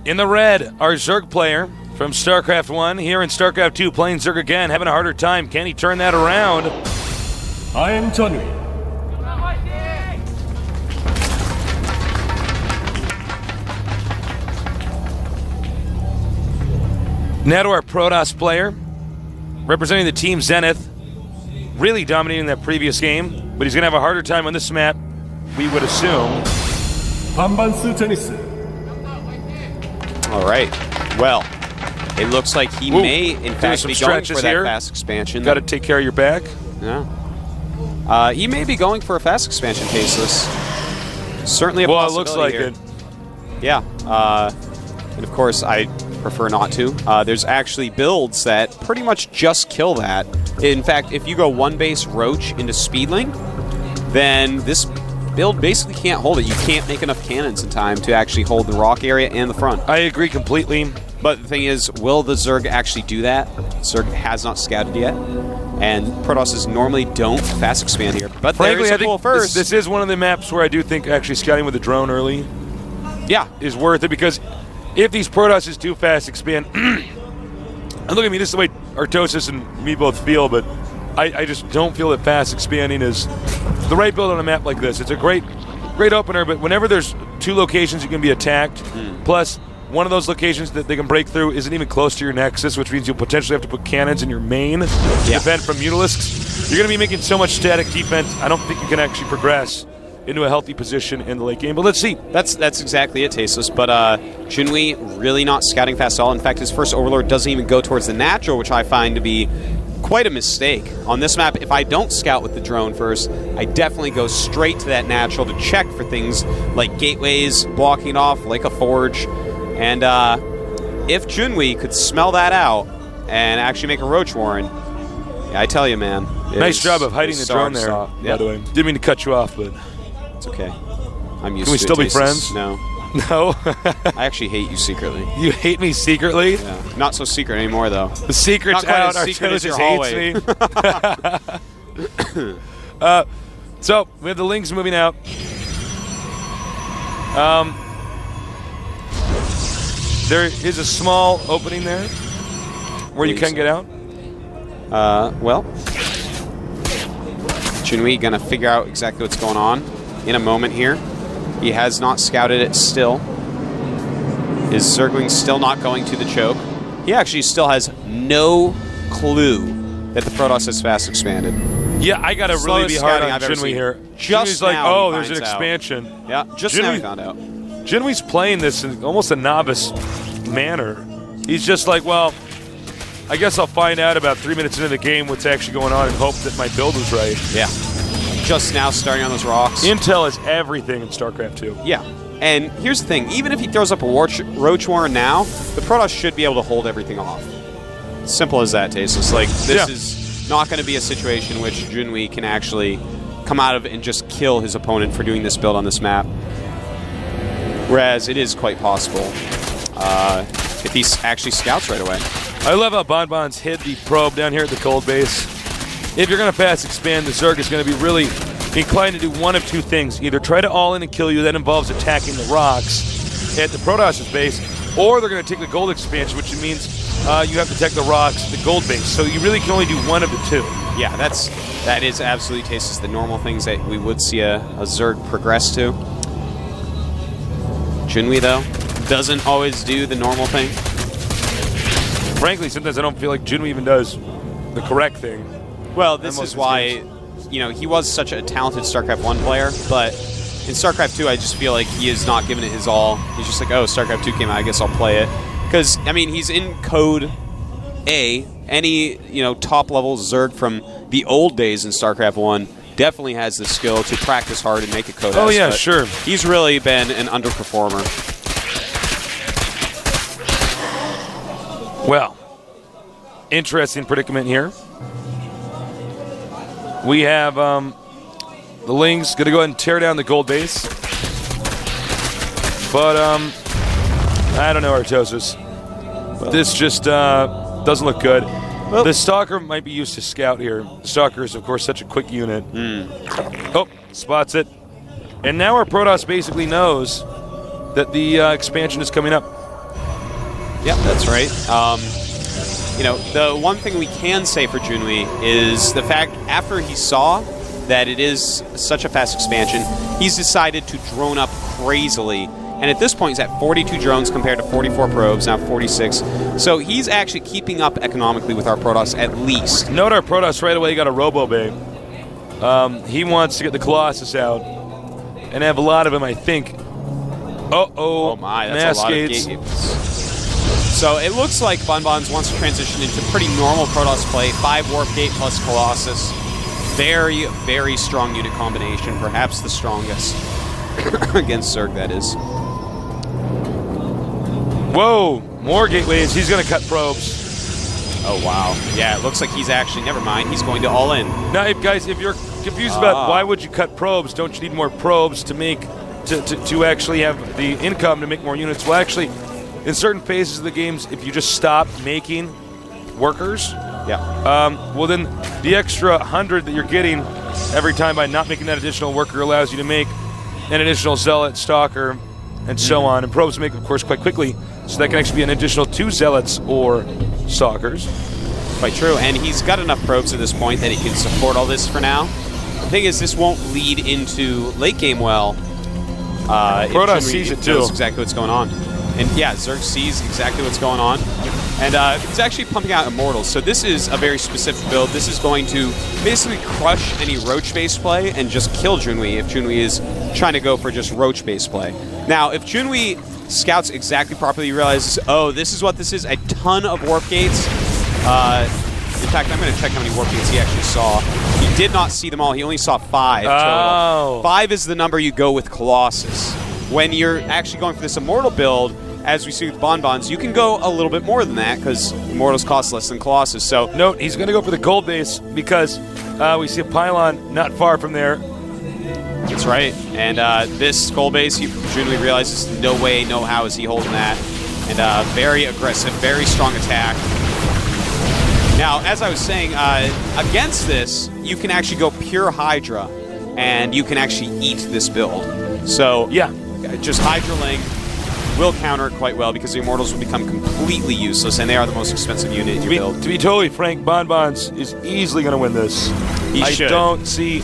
In the red, our Zerg player from StarCraft 1, here in StarCraft 2, playing Zerg again, having a harder time. Can he turn that around? I am Junwi. Now to our Protoss player, representing the team Zenith, really dominating that previous game, but he's going to have a harder time on this map, we would assume. BanBans tennis. All right. Well, it looks like he may, in fact, be going for that fast expansion. Got to take care of your back. Yeah. He may be going for a fast expansion, Tasteless. Certainly a possibility. Well, it looks like here. it. Yeah. And of course, I prefer not to. There's actually builds that pretty much just kill that. In fact, if you go one base Roach into Speedling, then this build basically can't hold it. You can't make enough cannons in time to actually hold the rock area and the front. I agree completely. But the thing is, will the Zerg actually do that? Zerg has not scouted yet, and Protosses normally don't fast expand here. But frankly, I think this is one of the maps where I do think actually scouting with a drone early is worth it, because if these Protosses do fast expand, and look at me, this is the way Artosis and me both feel, but I just don't feel that fast expanding is the right build on a map like this. It's a great opener, but whenever there's two locations you can be attacked, plus one of those locations that they can break through isn't even close to your nexus, which means you'll potentially have to put cannons in your main to defend from Mutalisks. You're going to be making so much static defense, I don't think you can actually progress into a healthy position in the late game, but let's see. That's exactly it, Tasteless. But Junwi really not scouting fast at all. In fact, his first Overlord doesn't even go towards the natural, which I find to be quite a mistake. On this map, if I don't scout with the drone first, I definitely go straight to that natural to check for things like gateways, blocking off, like a forge. And if Junwi could smell that out and actually make a Roach Warren, I tell you, man. Nice job of hiding the drone there, by the way. Didn't mean to cut you off, but it's okay. I'm used to it. Can we still be friends? No. No? I actually hate you secretly. You hate me secretly? Yeah. Not so secret anymore, though. The secret's out. Artosis hates me. So, we have the Lings moving out. There is a small opening there where you can get out. Well, Junwi gonna figure out exactly what's going on in a moment here. He has not scouted it still. Is Zergling still not going to the choke? He actually still has no clue that the Protoss has fast expanded. Yeah, I gotta really be hard on Junwi here. Just like, oh, there's an expansion. Yeah, just now he found out. Junwi's playing this in almost a novice manner. He's just like, well, I guess I'll find out about 3 minutes into the game what's actually going on and hope that my build was right. Yeah. Just now starting on those rocks. Intel is everything in StarCraft 2. Yeah. And here's the thing. Even if he throws up a Roach Warren now, the Protoss should be able to hold everything off. Simple as that, Tasteless. Like, this is not going to be a situation in which Junwi can actually come out of it and just kill his opponent for doing this build on this map. Whereas it is quite possible if he actually scouts right away. I love how BanBans hid the probe down here at the cold base. If you're going to fast expand, the Zerg is going to be really inclined to do one of two things. Either try to all-in and kill you, that involves attacking the rocks at the Protoss' base, or they're going to take the gold expansion, which means you have to attack the rocks, the gold base. So you really can only do one of the two. Yeah, that is absolutely Tasteless. The normal things that we would see a Zerg progress to. Junwi, though, doesn't always do the normal thing. Frankly, sometimes I don't feel like Junwi even does the correct thing. Well, this is why, you know, he was such a talented StarCraft 1 player, but in StarCraft 2, I just feel like he is not giving it his all. He's just like, oh, StarCraft 2 came out, I guess I'll play it. Because, I mean, he's in Code A. Any, you know, top-level Zerg from the old days in StarCraft 1 definitely has the skill to practice hard and make a Code S. Oh, yeah, sure. He's really been an underperformer. Well, interesting predicament here. We have the Lings going to go ahead and tear down the gold base. But, I don't know, Artosis. Well, this just doesn't look good. Well, the Stalker might be used to scout here. The Stalker is, of course, such a quick unit. Oh, spots it. And now our Protoss basically knows that the expansion is coming up. Yeah, that's right. You know, the one thing we can say for Junwi is the fact after he saw that it is such a fast expansion, he's decided to drone up crazily. And at this point, he's at 42 drones compared to 44 probes, now 46. So he's actually keeping up economically with our Protoss at least. Note our Protoss right away got a Robo Bay. He wants to get the Colossus out and have a lot of them, I think. Oh my, that's a lot of gates. So it looks like BanBans wants to transition into pretty normal Protoss play. 5 Warp Gate plus Colossus. Very, very strong unit combination. Perhaps the strongest. Against Zerg, that is. Whoa! More gateways. He's going to cut probes. Oh, wow. Yeah, it looks like he's actually... Never mind. He's going to all in. Now, guys, if you're confused about why would you cut probes, don't you need more probes to make... To actually have the income to make more units? Well, actually... In certain phases of the games, if you just stop making workers, well then the extra 100 that you're getting every time by not making that additional worker allows you to make an additional zealot, stalker, and so on. And probes make, of course, quite quickly, so that can actually be an additional 2 zealots or stalkers. Quite true, and he's got enough probes at this point that he can support all this for now. The thing is, this won't lead into late game well. Protoss sees it too. Knows exactly what's going on. And yeah, Zerg sees exactly what's going on. And it's actually pumping out Immortals. So this is a very specific build. This is going to basically crush any Roach-based play and just kill Junwi if Junwi is trying to go for just Roach-based play. Now, if Junwi scouts exactly properly, realizes, oh, this is what this is, a ton of Warp Gates. In fact, I'm going to check how many Warp Gates he actually saw. He did not see them all. He only saw 5 total. 5 is the number you go with Colossus. When you're actually going for this Immortal build, as we see with BanBans, you can go a little bit more than that because Immortals cost less than Colossus. So note, he's going to go for the gold base because we see a pylon not far from there. That's right. And this gold base, Junwi realizes no way, no how is he holding that. And very aggressive, very strong attack. Now, as I was saying, against this, you can actually go pure Hydra, and you can actually eat this build. So yeah, just Hydraling will counter it quite well because the Immortals will become completely useless, and they are the most expensive unit in your build. To be totally frank, BanBans is easily going to win this. I don't see...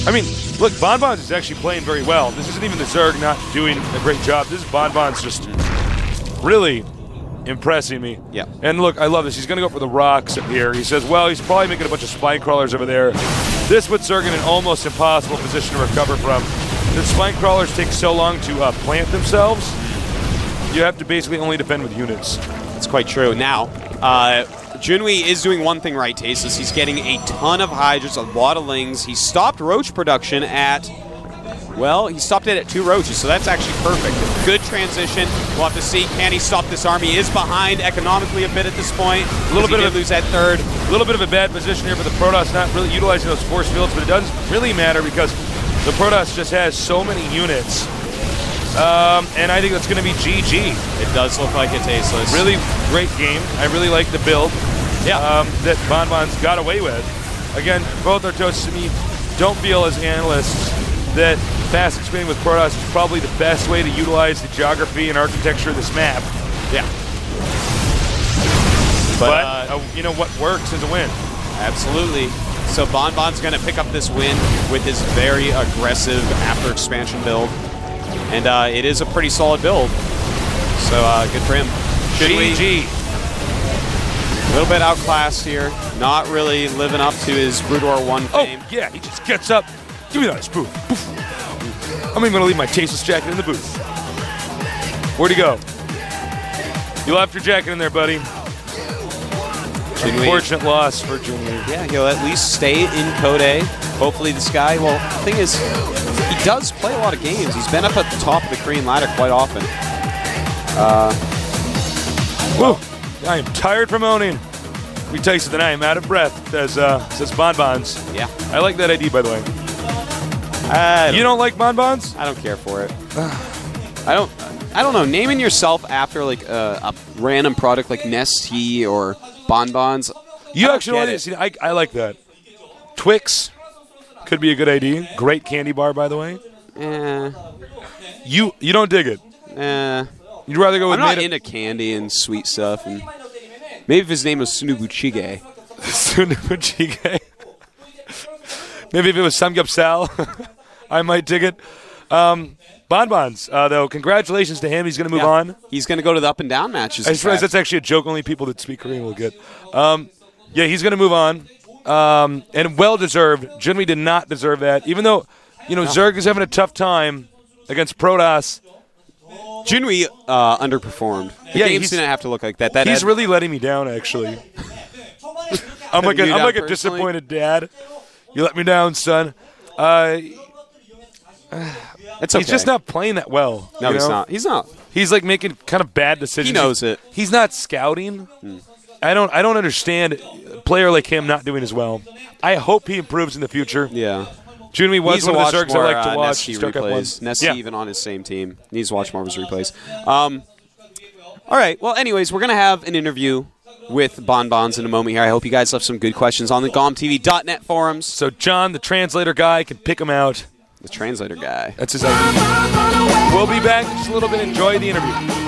I mean, look, BanBans is actually playing very well. This isn't even the Zerg not doing a great job. This is BanBans just really impressing me. Yeah. And look, I love this. He's going to go for the rocks up here. He says, well, he's probably making a bunch of spine crawlers over there. This puts Zerg in an almost impossible position to recover from. The spine crawlers take so long to plant themselves, you have to basically only defend with units. That's quite true. Now, Junwi is doing one thing right, Tasteless. He's getting a ton of Hydras, a lot of Lings. He stopped Roach production at... Well, he stopped it at 2 Roaches, so that's actually perfect. Good transition. We'll have to see, can he stop this army? He is behind economically a bit at this point. A little bit of lose that third. A little bit of a bad position here for the Protoss, not really utilizing those force fields, but it doesn't really matter because the Protoss just has so many units. And I think that's going to be GG. It does look like it, Tasteless. Really great game. I really like the build that BanBans got away with. Again, both Artosis and me don't feel as analysts that fast expanding with Protoss is probably the best way to utilize the geography and architecture of this map. Yeah. But you know, what works is a win. Absolutely. So BanBan's going to pick up this win with his very aggressive after expansion build. And it is a pretty solid build. So good for him. GG. A little bit outclassed here. Not really living up to his Brood War 1 fame. Oh, yeah, he just gets up. Give me that spoon. I'm even going to leave my Tasteless jacket in the booth. Where'd he go? You left your jacket in there, buddy. Unfortunate loss for Junwi. Yeah, he'll at least stay in Code A. Hopefully this guy, well, the thing is, he does play a lot of games. He's been up at the top of the Korean ladder quite often. I am tired from owning. We tasted that I am out of breath, says BanBans. Yeah. I like that ID, by the way. You don't like BanBans? I don't care for it. I don't know. Naming yourself after like a random product like Nestea or BanBans. You actually like it. See, I like that. Twix could be a good ID. Great candy bar, by the way. You don't dig it. You'd rather go with I'm not made into candy and sweet stuff. And maybe if his name was Sunubuchige. Sunubuchige. Maybe if it was Samgyeopsal, I might dig it. BanBans, though, congratulations to him. He's going to move on. He's going to go to the up and down matches. I just realized that's actually a joke only people that speak Korean will get. Yeah, he's going to move on. And well-deserved. Junwi did not deserve that. Even though, Zerg is having a tough time against Protoss. Junwi underperformed. The games didn't have to look like that. He's really letting me down, actually. I'm like a disappointed dad. You let me down, son. It's okay. He's just not playing that well. No, he's not. He's not. He's like making kind of bad decisions. He knows it. He's not scouting. I don't understand a player like him not doing as well. I hope he improves in the future. Yeah. Junwi was one of the Zergs I like to watch. Nessie even on his same team. Needs to watch more of his replays. All right. Well, anyways, we're going to have an interview with BanBans in a moment here. I hope you guys left some good questions on the GomTV.net forums. So John, the translator guy, can pick them out. The translator guy. That's his idea. We'll be back in just a little bit. Enjoy the interview.